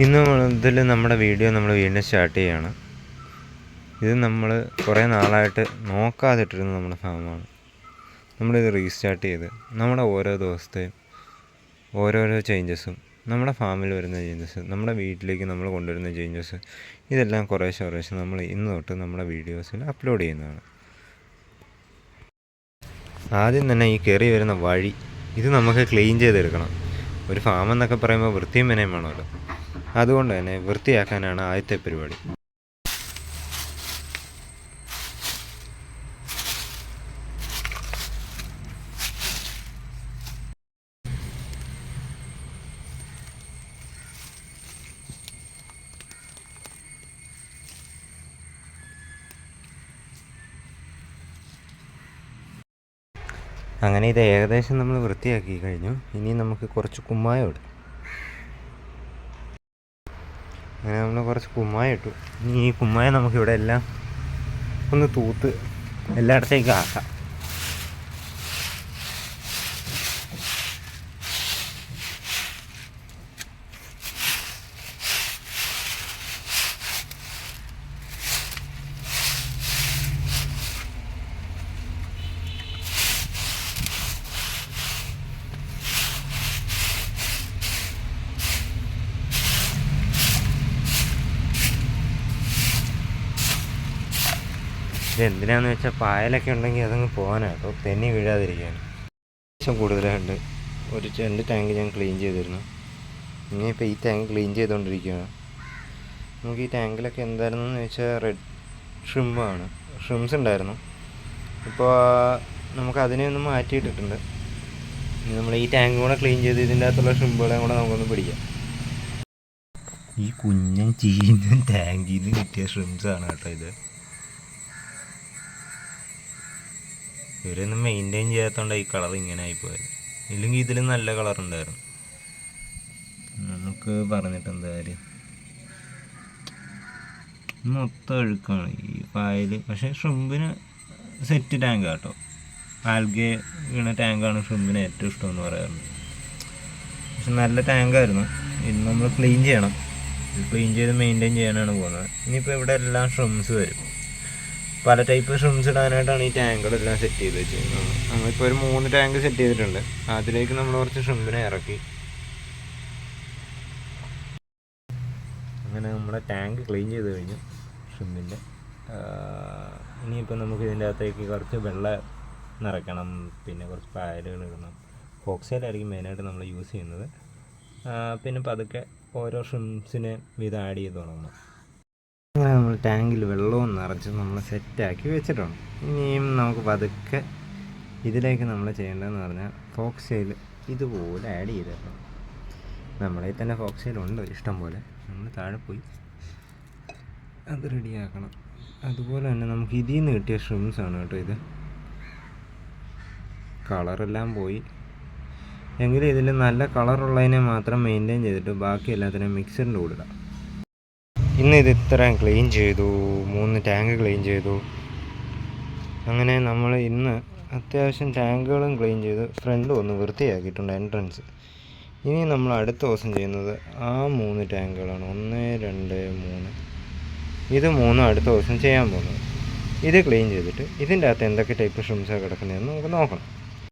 ഇന്ന് മുതൽ നമ്മുടെ വീഡിയോ നമ്മൾ വീണ്ടും സ്റ്റാർട്ട് ചെയ്യുകയാണ്. ഇത് നമ്മൾ കുറേ നാളായിട്ട് നോക്കാതിട്ടിരുന്ന നമ്മുടെ ഫാമാണ്. നമ്മളിത് റീസ്റ്റാർട്ട് ചെയ്ത് നമ്മുടെ ഓരോ ദിവസത്തെയും ഓരോരോ ചേഞ്ചസും, നമ്മുടെ ഫാമിൽ വരുന്ന ചേഞ്ചസ്, നമ്മുടെ വീട്ടിലേക്ക് നമ്മൾ കൊണ്ടുവരുന്ന ചേഞ്ചസ്, ഇതെല്ലാം കുറേശ്ശെ നമ്മൾ ഇന്ന് തൊട്ട് നമ്മുടെ വീഡിയോസിൽ അപ്ലോഡ് ചെയ്യുന്നതാണ്. ആദ്യം തന്നെ ഈ കയറി വരുന്ന വഴി ഇത് നമുക്ക് ക്ലീൻ ചെയ്തെടുക്കണം. ഒരു ഫാം എന്നൊക്കെ പറയുമ്പോൾ വൃത്തിയും മെനയും വേണമല്ലോ. അതുകൊണ്ട് തന്നെ വൃത്തിയാക്കാനാണ് ആദ്യത്തെ പരിപാടി. അങ്ങനെ ഇത് ഏകദേശം നമ്മൾ വൃത്തിയാക്കി കഴിഞ്ഞു. ഇനി നമുക്ക് കുറച്ച് കുമ്മായം ഇടും. അങ്ങനെ നമ്മൾ കുറച്ച് കുമ്മായം ഇട്ടു. ഇനി ഈ കുമ്മായം നമുക്കിവിടെ എല്ലാം ഒന്ന് തൂത്ത് എല്ലായിടത്തേക്കും ആക്കാം. ഇതെന്തിനാന്ന് വെച്ചാൽ പായലൊക്കെ ഉണ്ടെങ്കിൽ അതങ്ങ് പോകാനാട്ടോ, തെന്നി വീഴാതിരിക്കാൻ. അത്യാവശ്യം കൂടുതലായിട്ട് ഒരു 2 ടാങ്ക് ഞാൻ ക്ലീൻ ചെയ്തിരുന്നു. ഇനിയിപ്പോൾ ഈ ടാങ്ക് ക്ലീൻ ചെയ്തുകൊണ്ടിരിക്കുകയാണ്. നമുക്ക് ഈ ടാങ്കിലൊക്കെ എന്തായിരുന്നെന്ന് വെച്ചാൽ റെഡ് ഷ്രിംസ് ഉണ്ടായിരുന്നു. ഇപ്പോൾ നമുക്ക് അതിനെ ഒന്ന് മാറ്റിയിട്ടിട്ടുണ്ട്. ഇനി നമ്മൾ ഈ ടാങ്ക് കൂടെ ക്ലീൻ ചെയ്ത് ഇതിൻ്റെ അകത്തുള്ള ഷ്രിമ്പുകളെയും കൂടെ നമുക്കൊന്ന് പിടിക്കാം. ഈ കുഞ്ഞൻ ചീഞ്ഞ ടാങ്കിൽ നിന്ന് കിട്ടിയ ഷ്രിംസാണ് കേട്ടോ ഇത്. ഇവരൊന്നും മെയിൻറ്റെയിൻ ചെയ്യാത്തതുകൊണ്ടാണ് ഈ കളർ ഇങ്ങനെ ആയിപ്പോയത്. ഇല്ലെങ്കിൽ ഇതിലും നല്ല കളറുണ്ടായിരുന്നു. നമുക്ക് പറഞ്ഞിട്ട് എന്താ കാര്യം, മൊത്തം അഴുക്കാണ് ഈ പായൽ. പക്ഷേ ഷ്രിമ്പിന് സെറ്റ് ടാങ്ക് കേട്ടോ, ആൽഗെ വീണ ടാങ്കാണ് ഷ്രിമ്പിന് ഏറ്റവും ഇഷ്ടമെന്ന് പറയാറുണ്ട്. പക്ഷെ നല്ല ടാങ്കായിരുന്നു. ഇത് നമ്മൾ ക്ലീൻ ചെയ്യണം. ക്ലീൻ ചെയ്ത് മെയിൻറ്റെയിൻ ചെയ്യാനാണ് പോകുന്നത്. ഇനിയിപ്പോൾ ഇവിടെ എല്ലാം ഷ്രിംസ് വരും. പല ടൈപ്പ് ഷ്രിംസ് ഇടാനായിട്ടാണ് ഈ ടാങ്കുകളെല്ലാം സെറ്റ് ചെയ്ത് വെച്ചിരുന്നത്. നമ്മളിപ്പോൾ ഒരു 3 ടാങ്ക് സെറ്റ് ചെയ്തിട്ടുണ്ട്. അതിലേക്ക് നമ്മൾ കുറച്ച് ഷ്രിമ്പിനെ ഇറക്കി. അങ്ങനെ നമ്മുടെ ടാങ്ക് ക്ലീൻ ചെയ്ത് കഴിഞ്ഞു ഷ്രിമ്പിൻ്റെ. ഇനിയിപ്പോൾ നമുക്ക് ഇതിൻ്റെ അകത്തേക്ക് കുറച്ച് വെള്ളം നിറയ്ക്കണം, പിന്നെ കുറച്ച് പായലുകൾ ഇടണം. ഫോക്സൈലായിരിക്കും മെയിനായിട്ട് നമ്മൾ യൂസ് ചെയ്യുന്നത്. പിന്നെ പതുക്കെ ഓരോ ഷ്രിംസിനെ വീതം ആഡ് ചെയ്ത് തുടങ്ങണം. അങ്ങനെ നമ്മൾ ടാങ്കിൽ വെള്ളവും നിറച്ച് നമ്മൾ സെറ്റാക്കി വെച്ചിട്ടുണ്ട്. ഇനിയും നമുക്ക് പതുക്കെ ഇതിലേക്ക് നമ്മൾ ചെയ്യേണ്ടതെന്ന് പറഞ്ഞാൽ ഫോക്സൈൽ ഇതുപോലെ ആഡ് ചെയ്തിട്ടുണ്ട്. നമ്മളെ തന്നെ ഫോക്സൈലുണ്ട് ഇഷ്ടം പോലെ. നമ്മൾ താഴെ പോയി അത് റെഡിയാക്കണം. അതുപോലെ തന്നെ നമുക്ക് ഇതിൽ നിന്ന് കിട്ടിയ ഷ്രിംസാണ് കേട്ടോ ഇത്. കളറെല്ലാം പോയി. എങ്കിലും ഇതിൽ നല്ല കളറുള്ളതിനെ മാത്രം മെയിൻറ്റെയിൻ ചെയ്തിട്ട് ബാക്കി എല്ലാത്തിനും മിക്സറിൻ്റെ കൂടെ ഇടാം. ഇന്ന് ഇത് ഇത്രയും ക്ലീൻ ചെയ്തു, 3 ടാങ്ക് ക്ലീൻ ചെയ്തു. അങ്ങനെ നമ്മൾ ഇന്ന് അത്യാവശ്യം ടാങ്കുകളും ക്ലീൻ ചെയ്ത് ഫ്രണ്ടും ഒന്ന് വൃത്തിയാക്കിയിട്ടുണ്ട്, എൻട്രൻസ്. ഇനി നമ്മൾ അടുത്ത ദിവസം ചെയ്യുന്നത് ആ 3 ടാങ്കുകളാണ്. 1, 2, 3. ഇത് 3 അടുത്ത ദിവസം ചെയ്യാൻ പോകുന്നത്. ഇത് ക്ലീൻ ചെയ്തിട്ട് ഇതിൻ്റെ അകത്ത് എന്തൊക്കെ ടൈപ്പ് ഷ്രിംസാണ് കിടക്കുന്നതെന്ന് നമുക്ക് നോക്കണം.